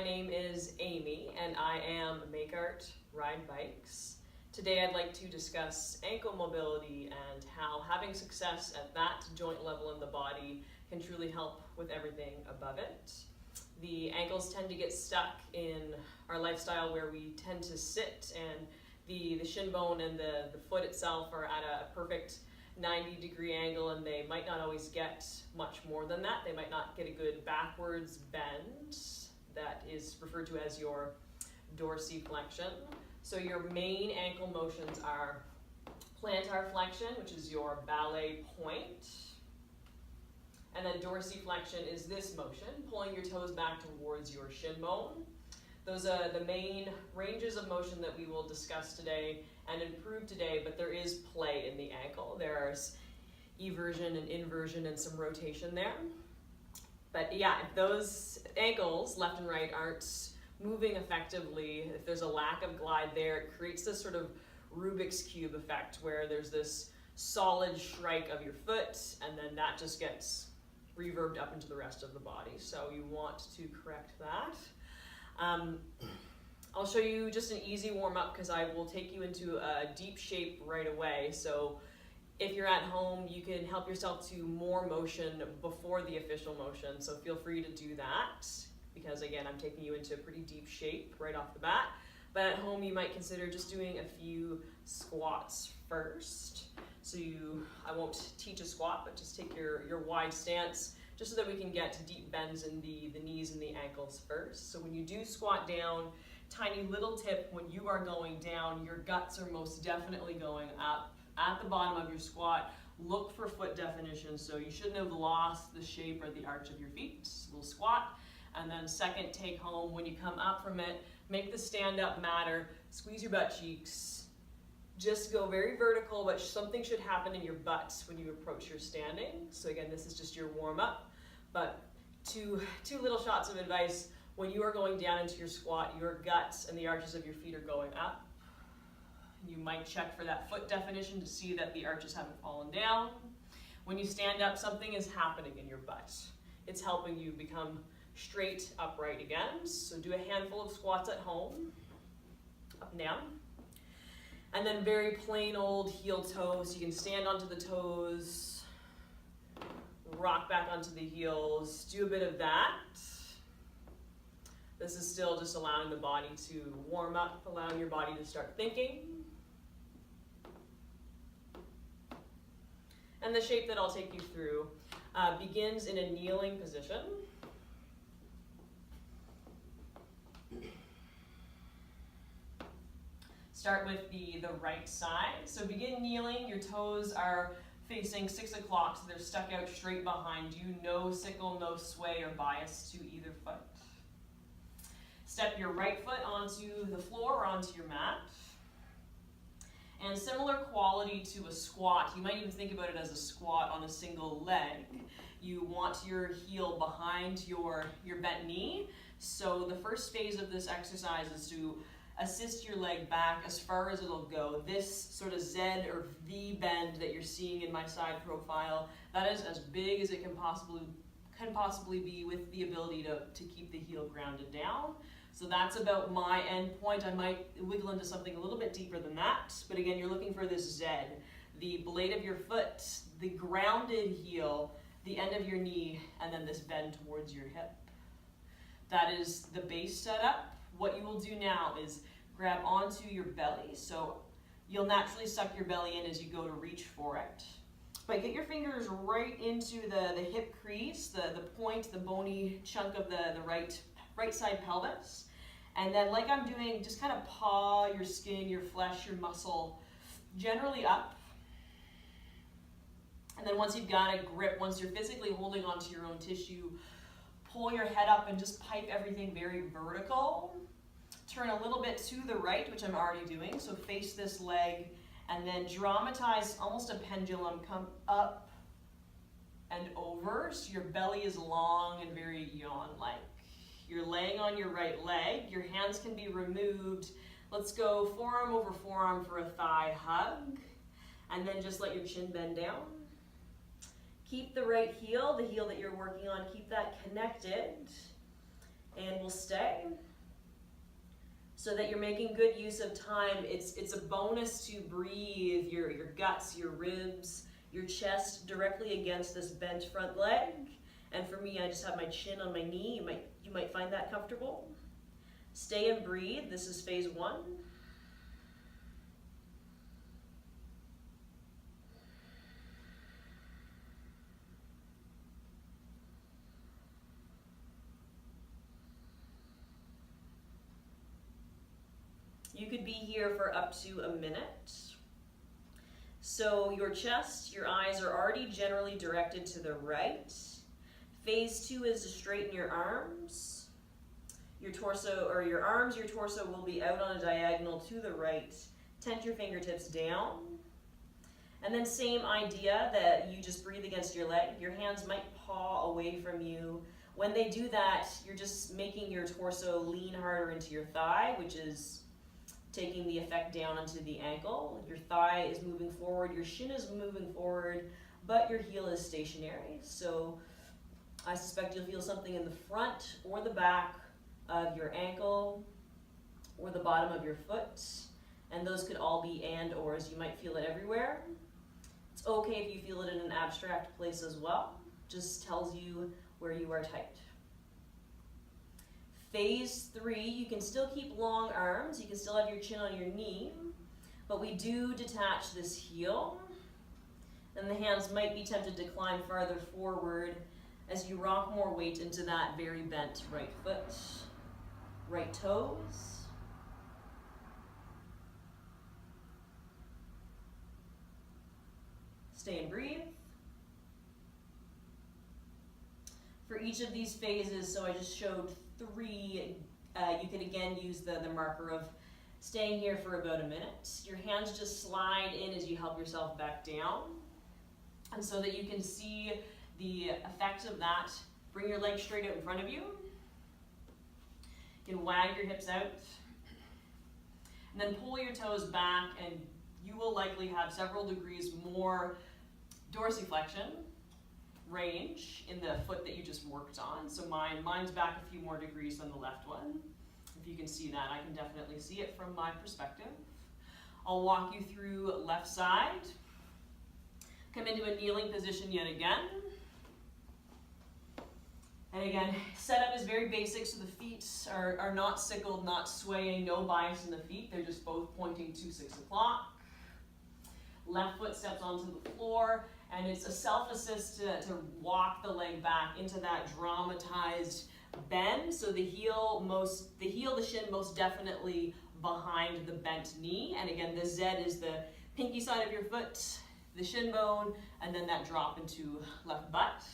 my name is Amy and I am Make Art Ride Bikes. Today I'd like to discuss ankle mobility and how having success at that joint level in the body can truly help with everything above it. The ankles tend to get stuck in our lifestyle where we tend to sit, and the shin bone and the foot itself are at a perfect 90-degree angle, and they might not always get much more than that. They might not get a good backwards bend. That is referred to as your dorsiflexion. So your main ankle motions are plantar flexion, which is your ballet point. And then dorsiflexion is this motion, pulling your toes back towards your shin bone. Those are the main ranges of motion that we will discuss today and improve today, but there is play in the ankle. There's eversion and inversion and some rotation there. But yeah, if those ankles, left and right, aren't moving effectively, if there's a lack of glide there, it creates this sort of Rubik's Cube effect where there's this solid shrike of your foot, and then that just gets reverbed up into the rest of the body. So you want to correct that. I'll show you just an easy warm-up because I will take you into a deep shape right away. So if you're at home, you can help yourself to more motion before the official motion. So feel free to do that because, again, I'm taking you into a pretty deep shape right off the bat. But at home, you might consider just doing a few squats first. So I won't teach a squat, but just take your wide stance just so that we can get to deep bends in the knees and the ankles first. So when you do squat down, tiny little tip, when you are going down, your guts are most definitely going up. At the bottom of your squat, look for foot definition. So you shouldn't have lost the shape or the arch of your feet. Just a little squat. And then second take home, when you come up from it, make the stand up matter, squeeze your butt cheeks. Just go very vertical, but something should happen in your butt when you approach your standing. So again, this is just your warm up. But two little shots of advice. When you are going down into your squat, your guts and the arches of your feet are going up. You might check for that foot definition to see that the arches haven't fallen down. When you stand up, something is happening in your butt. It's helping you become straight upright again. So do a handful of squats at home, up and down. And then very plain old heel toe, so you can stand onto the toes, rock back onto the heels, do a bit of that. This is still just allowing the body to warm up, allowing your body to start thinking. And the shape that I'll take you through begins in a kneeling position. Start with the right side. So begin kneeling, your toes are facing 6 o'clock, so they're stuck out straight behind you. No sickle, no sway or bias to either foot. Step your right foot onto the floor or onto your mat. And similar quality to a squat, you might even think about it as a squat on a single leg. You want your heel behind your bent knee. So the first phase of this exercise is to assist your leg back as far as it'll go. This sort of Z or V bend that you're seeing in my side profile, that is as big as it can possibly be with the ability to keep the heel grounded down. So that's about my end point. I might wiggle into something a little bit deeper than that, but again, you're looking for this Z. The blade of your foot, the grounded heel, the end of your knee, and then this bend towards your hip. That is the base setup. What you will do now is grab onto your belly. So you'll naturally suck your belly in as you go to reach for it. But get your fingers right into the hip crease, the point, the bony chunk of the right side pelvis. And then like I'm doing, just kind of paw your skin, your flesh, your muscle, generally up. And then once you've got a grip, once you're physically holding onto your own tissue, pull your head up and just pipe everything very vertical. Turn a little bit to the right, which I'm already doing. So face this leg and then dramatize almost a pendulum. Come up and over. So your belly is long and very yawn-like. You're laying on your right leg. Your hands can be removed. Let's go forearm over forearm for a thigh hug. And then just let your chin bend down. Keep the right heel, the heel that you're working on, keep that connected. and we'll stay. So that you're making good use of time. It's a bonus to breathe your guts, your ribs, your chest directly against this bent front leg. And for me, I just have my chin on my knee. You might find that comfortable. Stay and breathe. This is phase 1. You could be here for up to a minute. So your chest, your eyes are already generally directed to the right. Phase 2 is to straighten your arms. Your torso, or your arms, your torso will be out on a diagonal to the right. Tent your fingertips down. And then same idea that you just breathe against your leg. Your hands might paw away from you. When they do that, you're just making your torso lean harder into your thigh, which is taking the effect down onto the ankle. Your thigh is moving forward, your shin is moving forward, but your heel is stationary. So I suspect you'll feel something in the front or the back of your ankle or the bottom of your foot. And those could all be and/ors. You might feel it everywhere. It's okay if you feel it in an abstract place as well. Just tells you where you are tight. Phase 3, you can still keep long arms. You can still have your chin on your knee, but we do detach this heel. And the hands might be tempted to climb farther forward as you rock more weight into that very bent right foot, right toes. Stay and breathe. For each of these phases, so I just showed 3, you could again use the marker of staying here for about a minute. Your hands just slide in as you help yourself back down. And so that you can see the effect of that, bring your legs straight out in front of you. You can wag your hips out. And then pull your toes back, and you will likely have several degrees more dorsiflexion range in the foot that you just worked on. So mine's back a few more degrees than the left one. If you can see that, I can definitely see it from my perspective. I'll walk you through left side. Come into a kneeling position yet again. And again, setup is very basic, so the feet are not sickled, not swaying, no bias in the feet. They're just both pointing to 6 o'clock. Left foot steps onto the floor, and it's a self-assist to walk the leg back into that dramatized bend. So the heel, the shin most definitely behind the bent knee. And again, the Z is the pinky side of your foot, the shin bone, and then that drop into left butt.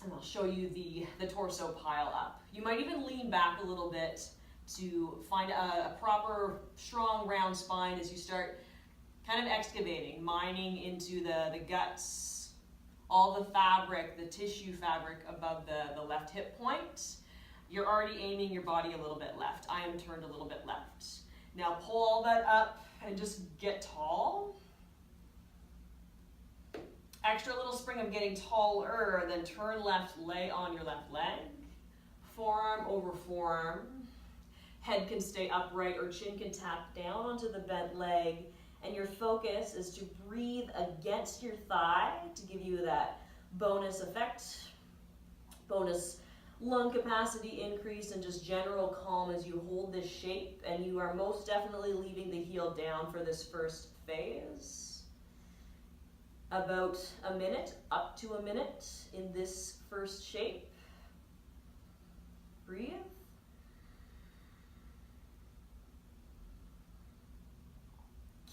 And I'll show you the torso pile up. You might even lean back a little bit to find a proper, strong, round spine as you start kind of excavating, mining into the guts, all the fabric, the tissue fabric above the left hip point. You're already aiming your body a little bit left. I am turned a little bit left. Now pull all that up and just get tall. Extra little spring of getting taller, then turn left, lay on your left leg. Forearm over forearm. Head can stay upright or chin can tap down onto the bent leg. And your focus is to breathe against your thigh to give you that bonus effect, bonus lung capacity increase, and just general calm as you hold this shape. And you are most definitely leaving the heel down for this first phase. About a minute, up to a minute in this first shape. Breathe.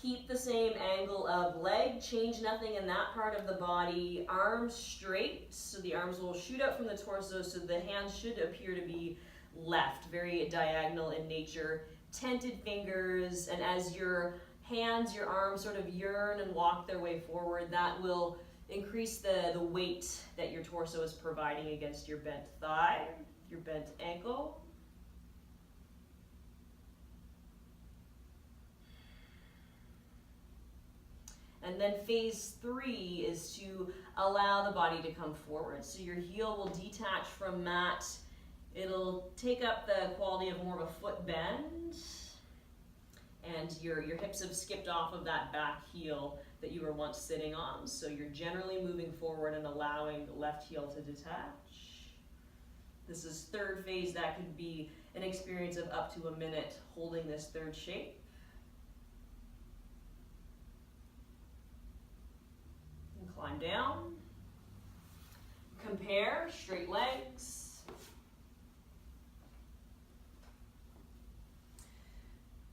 Keep the same angle of leg, change nothing in that part of the body. Arms straight, so the arms will shoot out from the torso, so the hands should appear to be left, very diagonal in nature. Tented fingers, and as your hands, your arms sort of yearn and walk their way forward, that will increase the weight that your torso is providing against your bent thigh, your bent ankle. And then phase 3 is to allow the body to come forward. So your heel will detach from mat It'll take up the quality of more of a foot bend, and your hips have skipped off of that back heel that you were once sitting on. So you're generally moving forward and allowing the left heel to detach. This is third phase. That could be an experience of up to a minute holding this third shape. And climb down. Compare, straight legs.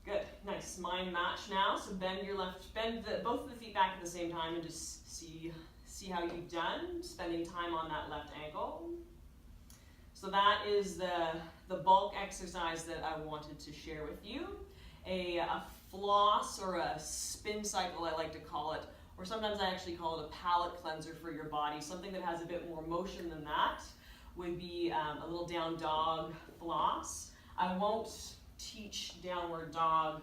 Good, nice, mind match now. So bend both of the feet back at the same time and just see how you've done, spending time on that left ankle. So that is the bulk exercise that I wanted to share with you. A floss or a spin cycle, I like to call it, or sometimes I actually call it a palate cleanser for your body. Something that has a bit more motion than that would be a little down dog floss. I won't teach downward dog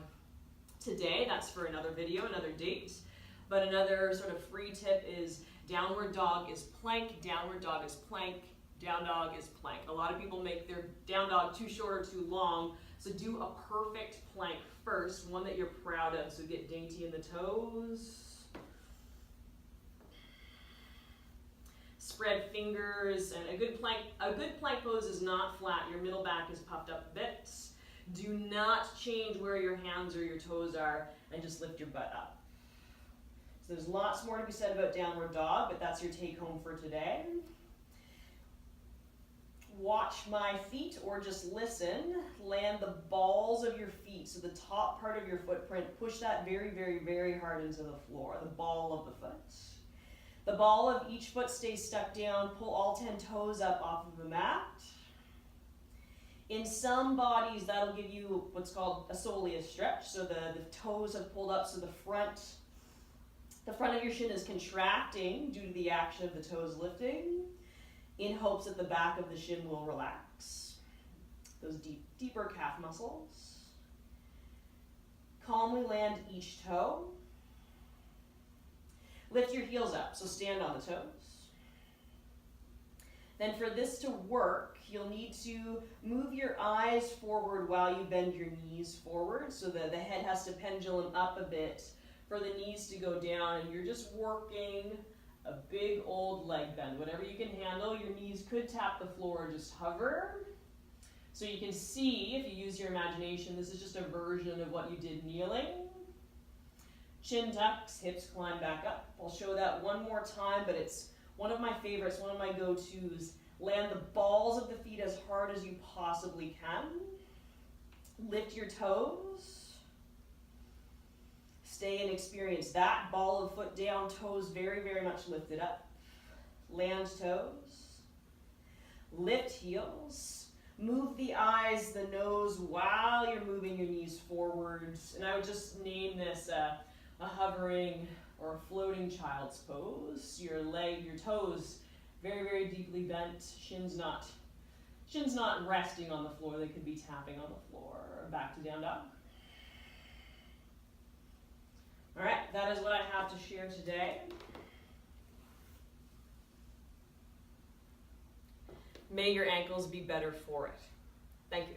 today. That's for another video, another date. But another sort of free tip is downward dog is plank, downward dog is plank, down dog is plank. A lot of people make their down dog too short or too long, so do a perfect plank first, one that you're proud of. So get dainty in the toes. Spread fingers, and a good plank pose is not flat. Your middle back is puffed up a bit. Do not change where your hands or your toes are, and just lift your butt up. So there's lots more to be said about downward dog, but that's your take home for today. Watch my feet, or just listen. Land the balls of your feet, so the top part of your footprint, push that very, very, very hard into the floor, the ball of the foot. The ball of each foot stays stuck down. Pull all 10 toes up off of the mat. In some bodies, that'll give you what's called a soleus stretch. So the toes have pulled up, so the front of your shin is contracting due to the action of the toes lifting, in hopes that the back of the shin will relax. Those deeper calf muscles. Calmly land each toe. Lift your heels up, so stand on the toes. Then for this to work, you'll need to move your eyes forward while you bend your knees forward, so that the head has to pendulum up a bit for the knees to go down, and you're just working a big old leg bend. Whatever you can handle, your knees could tap the floor, just hover. So you can see, if you use your imagination, this is just a version of what you did kneeling. Chin tucks, hips climb back up. I'll show that one more time, but it's one of my favorites, one of my go-tos. Land the balls of the feet as hard as you possibly can. Lift your toes. Stay and experience that. Ball of foot down, toes very, very much lifted up. Land toes. Lift heels. Move the eyes, the nose, while you're moving your knees forwards. And I would just name this a hovering or a floating child's pose. Your toes very, very deeply bent. Shins not resting on the floor. They could be tapping on the floor. Back to down dog. All right, that is what I have to share today. May your ankles be better for it. Thank you.